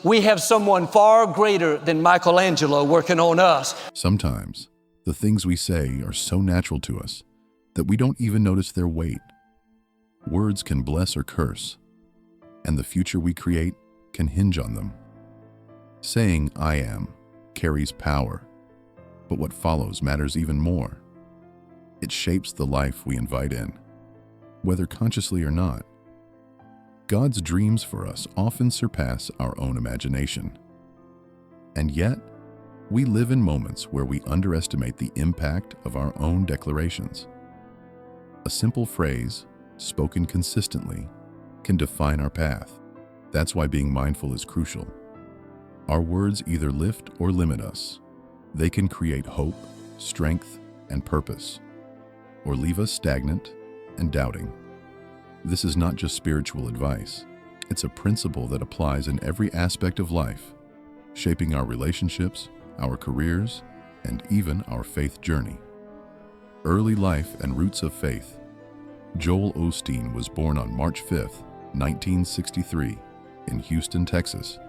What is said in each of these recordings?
we have someone far greater than Michelangelo working on us. Sometimes, the things we say are so natural to us that we don't even notice their weight. Words can bless or curse, and the future we create can hinge on them. Saying "I am" carries power, but what follows matters even more. It shapes the life we invite in, whether consciously or not. God's dreams for us often surpass our own imagination. And yet, we live in moments where we underestimate the impact of our own declarations. A simple phrase, spoken consistently, can define our path. That's why being mindful is crucial. Our words either lift or limit us. They can create hope, strength, and purpose, or leave us stagnant and doubting. This is not just spiritual advice. It's a principle that applies in every aspect of life, shaping our relationships, our careers, and even our faith journey. Early life and roots of faith. Joel Osteen was born on March 5, 1963, in Houston, Texas,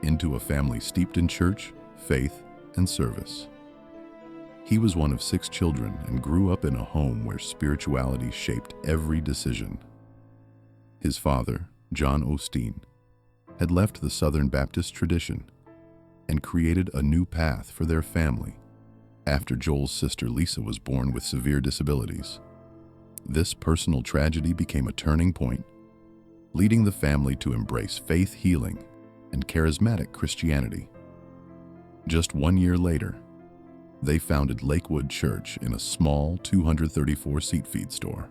into a family steeped in church, faith, and service. He was one of 6 children and grew up in a home where spirituality shaped every decision. His father, John Osteen, had left the Southern Baptist tradition and created a new path for their family after Joel's sister Lisa was born with severe disabilities. This personal tragedy became a turning point, leading the family to embrace faith healing and charismatic Christianity. Just 1 year later, they founded Lakewood Church in a small 234-seat feed store.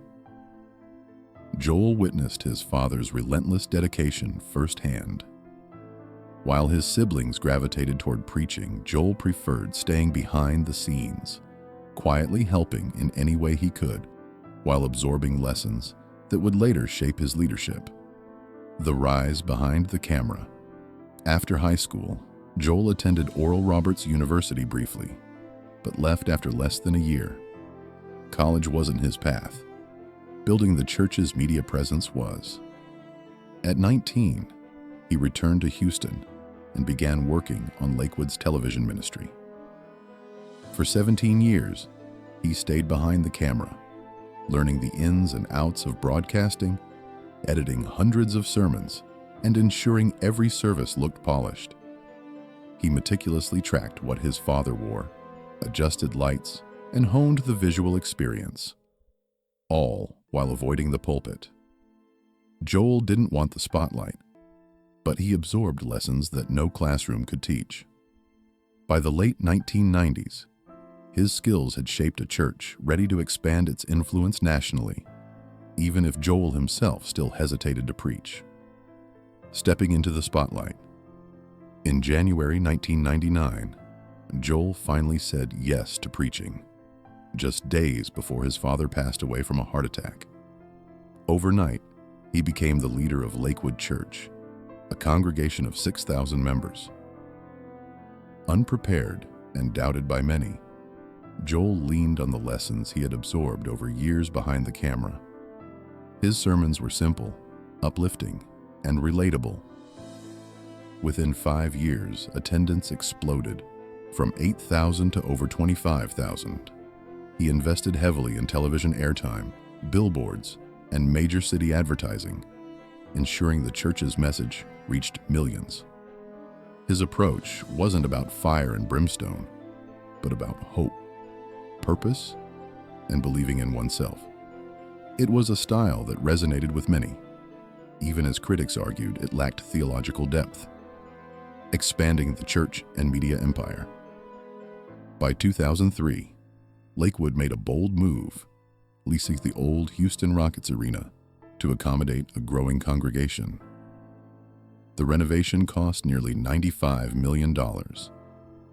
Joel witnessed his father's relentless dedication firsthand. While his siblings gravitated toward preaching, Joel preferred staying behind the scenes, quietly helping in any way he could, while absorbing lessons that would later shape his leadership. The rise behind the camera. After high school, Joel attended Oral Roberts University briefly, but left after less than a year. College wasn't his path. Building the church's media presence was. At 19, he returned to Houston and began working on Lakewood's television ministry. For 17 years, he stayed behind the camera, learning the ins and outs of broadcasting, editing hundreds of sermons, and ensuring every service looked polished. He meticulously tracked what his father wore, adjusted lights, and honed the visual experience, all while avoiding the pulpit. Joel didn't want the spotlight, but he absorbed lessons that no classroom could teach. By the late 1990s, his skills had shaped a church ready to expand its influence nationally, even if Joel himself still hesitated to preach. Stepping into the spotlight. In January 1999, Joel finally said yes to preaching, just days before his father passed away from a heart attack. Overnight, he became the leader of Lakewood Church, a congregation of 6,000 members. Unprepared and doubted by many, Joel leaned on the lessons he had absorbed over years behind the camera. His sermons were simple, uplifting, and relatable. Within 5 years, attendance exploded, from 8,000 to over 25,000. He invested heavily in television airtime, billboards, and major city advertising, ensuring the church's message reached millions. His approach wasn't about fire and brimstone, but about hope, purpose, and believing in oneself. It was a style that resonated with many, even as critics argued it lacked theological depth, expanding the church and media empire. By 2003, Lakewood made a bold move, leasing the old Houston Rockets arena to accommodate a growing congregation. The renovation cost nearly $95 million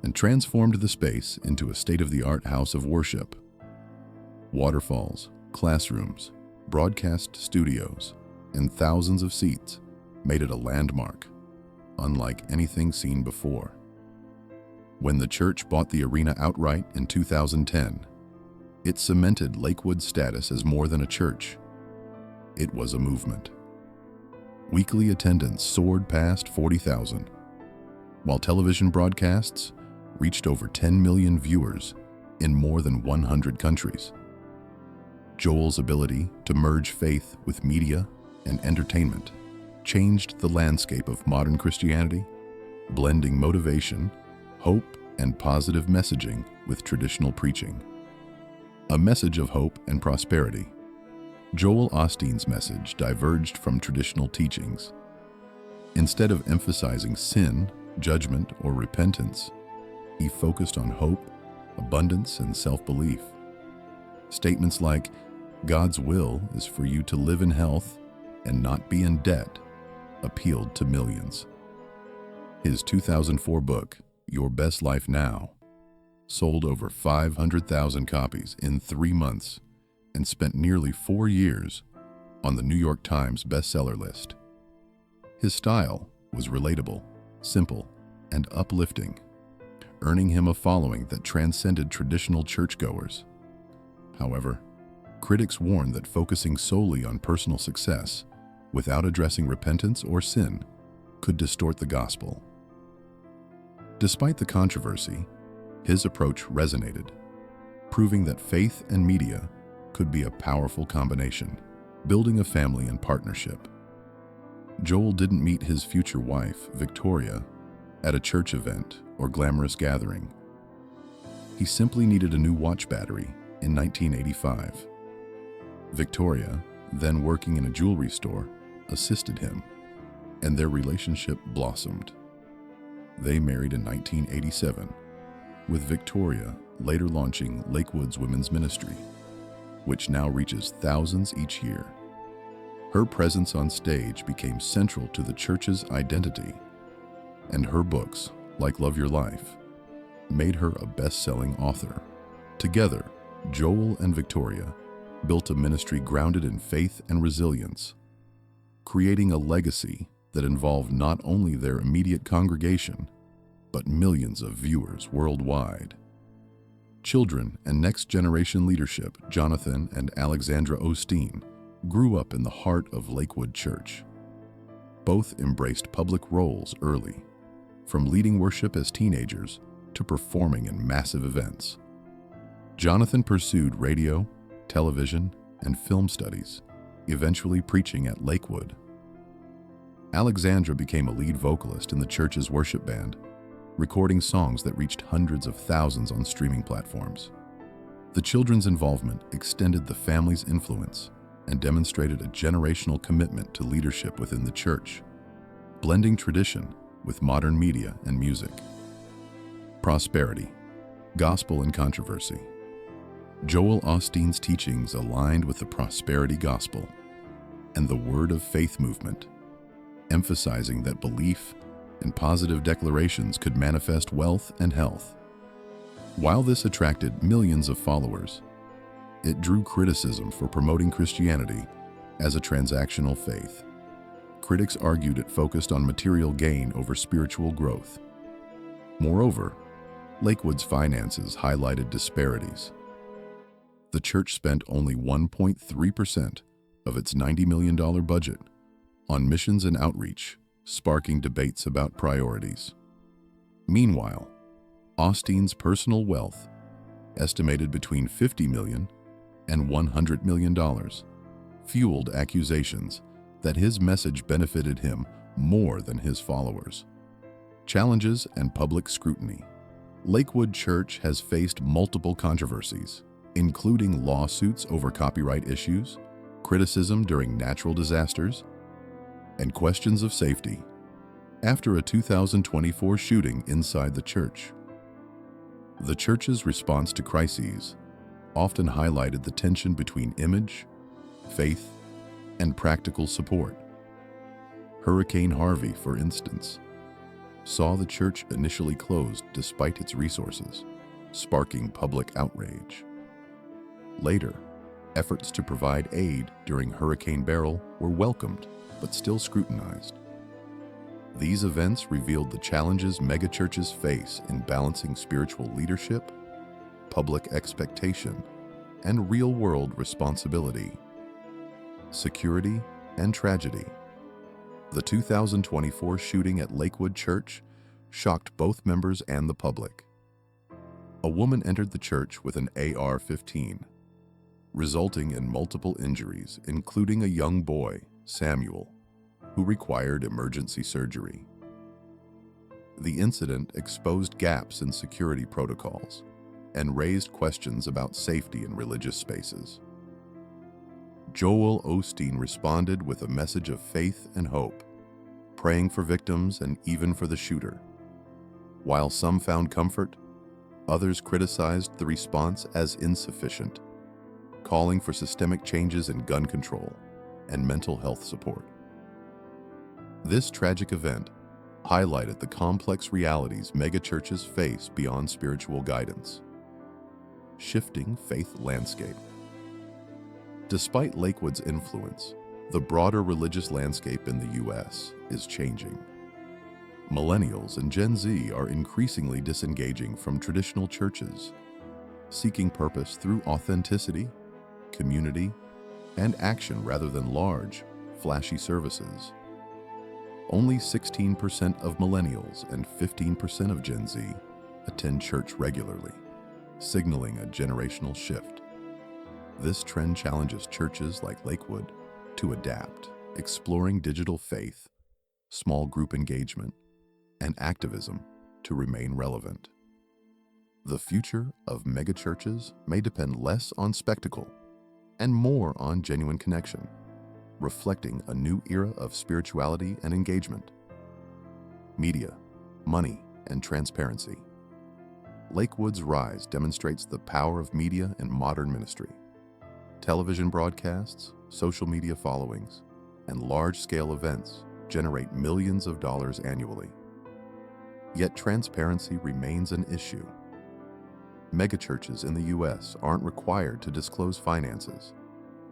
and transformed the space into a state-of-the-art house of worship. Waterfalls, classrooms, broadcast studios, and thousands of seats made it a landmark, unlike anything seen before. When the church bought the arena outright in 2010, it cemented Lakewood's status as more than a church. It was a movement. Weekly attendance soared past 40,000, while television broadcasts reached over 10 million viewers in more than 100 countries. Joel's ability to merge faith with media and entertainment changed the landscape of modern Christianity, blending motivation, hope, and positive messaging with traditional preaching. A message of hope and prosperity. Joel Osteen's message diverged from traditional teachings. Instead of emphasizing sin, judgment, or repentance, he focused on hope, abundance, and self-belief. Statements like, "God's will is for you to live in health and not be in debt," appealed to millions. His 2004 book, Your Best Life Now, sold over 500,000 copies in 3 months and spent nearly 4 years on the New York Times bestseller list. His style was relatable, simple, and uplifting, earning him a following that transcended traditional churchgoers. However, critics warned that focusing solely on personal success without addressing repentance or sin could distort the gospel. Despite the controversy, his approach resonated, proving that faith and media could be a powerful combination, building a family in partnership. Joel didn't meet his future wife, Victoria, at a church event or glamorous gathering. He simply needed a new watch battery in 1985. Victoria, then working in a jewelry store, assisted him, and their relationship blossomed. They married in 1987, with Victoria later launching Lakewood's Women's Ministry, which now reaches thousands each year. Her presence on stage became central to the church's identity, and her books, like Love Your Life, made her a best-selling author. Together, Joel and Victoria built a ministry grounded in faith and resilience, creating a legacy that involved not only their immediate congregation, but millions of viewers worldwide. Children and next-generation leadership, Jonathan and Alexandra Osteen, grew up in the heart of Lakewood Church. Both embraced public roles early, from leading worship as teenagers to performing in massive events. Jonathan pursued radio, television, and film studies, eventually preaching at Lakewood. Alexandra became a lead vocalist in the church's worship band, recording songs that reached hundreds of thousands on streaming platforms. The children's involvement extended the family's influence and demonstrated a generational commitment to leadership within the church, blending tradition with modern media and music. Prosperity, gospel, and controversy. Joel Osteen's teachings aligned with the prosperity gospel and the word of faith movement, emphasizing that belief and positive declarations could manifest wealth and health. While this attracted millions of followers, it drew criticism for promoting Christianity as a transactional faith. Critics argued it focused on material gain over spiritual growth. Moreover, Lakewood's finances highlighted disparities. The church spent only 1.3% of its $90 million budget on missions and outreach, sparking debates about priorities. Meanwhile, Osteen's personal wealth, estimated between $50 million and $100 million, fueled accusations that his message benefited him more than his followers. Challenges and public scrutiny. Lakewood Church has faced multiple controversies, including lawsuits over copyright issues, criticism during natural disasters, and questions of safety after a 2024 shooting inside the church. The church's response to crises often highlighted the tension between image, faith, and practical support. Hurricane Harvey, for instance, saw the church initially closed despite its resources, sparking public outrage. Later, efforts to provide aid during Hurricane Beryl were welcomed, but still scrutinized. These events revealed the challenges megachurches face in balancing spiritual leadership, public expectation, and real-world responsibility. Security and tragedy. The 2024 shooting at Lakewood Church shocked both members and the public. A woman entered the church with an AR-15, resulting in multiple injuries, including a young boy, Samuel, who required emergency surgery. The incident exposed gaps in security protocols and raised questions about safety in religious spaces. Joel Osteen responded with a message of faith and hope, praying for victims and even for the shooter. While some found comfort, others criticized the response as insufficient, calling for systemic changes in gun control and mental health support. This tragic event highlighted the complex realities megachurches face beyond spiritual guidance. Shifting faith landscape. Despite Lakewood's influence, the broader religious landscape in the U.S. is changing. Millennials and Gen Z are increasingly disengaging from traditional churches, seeking purpose through authenticity, community, and action rather than large, flashy services. Only 16% of millennials and 15% of Gen Z attend church regularly, signaling a generational shift. This trend challenges churches like Lakewood to adapt, exploring digital faith, small group engagement, and activism to remain relevant. The future of megachurches may depend less on spectacle and more on genuine connection, reflecting a new era of spirituality and engagement. Media, money, and transparency. Lakewood's rise demonstrates the power of media in modern ministry. Television broadcasts, social media followings, and large-scale events generate millions of dollars annually. Yet transparency remains an issue. Megachurches in the U.S. aren't required to disclose finances,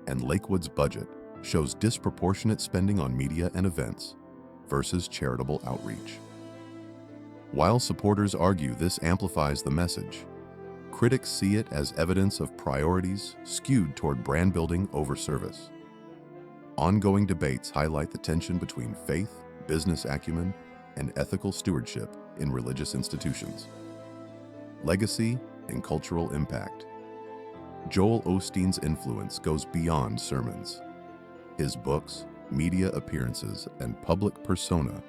and Lakewood's budget shows disproportionate spending on media and events versus charitable outreach. While supporters argue this amplifies the message, critics see it as evidence of priorities skewed toward brand building over service. Ongoing debates highlight the tension between faith, business acumen, and ethical stewardship in religious institutions. Legacy and cultural impact. Joel Osteen's influence goes beyond sermons. His books, media appearances, and public persona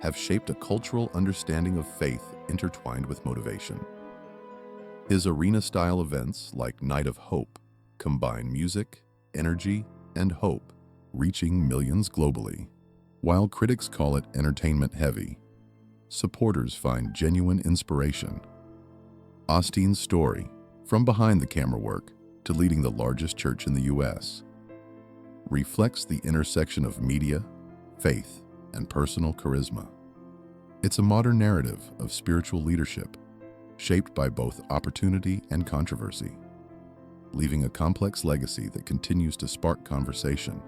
have shaped a cultural understanding of faith intertwined with motivation. His arena-style events like Night of Hope combine music, energy, and hope, reaching millions globally. While critics call it entertainment-heavy, supporters find genuine inspiration. Osteen's story, from behind the camera work to leading the largest church in the U.S., reflects the intersection of media, faith, and personal charisma. It's a modern narrative of spiritual leadership, shaped by both opportunity and controversy, leaving a complex legacy that continues to spark conversation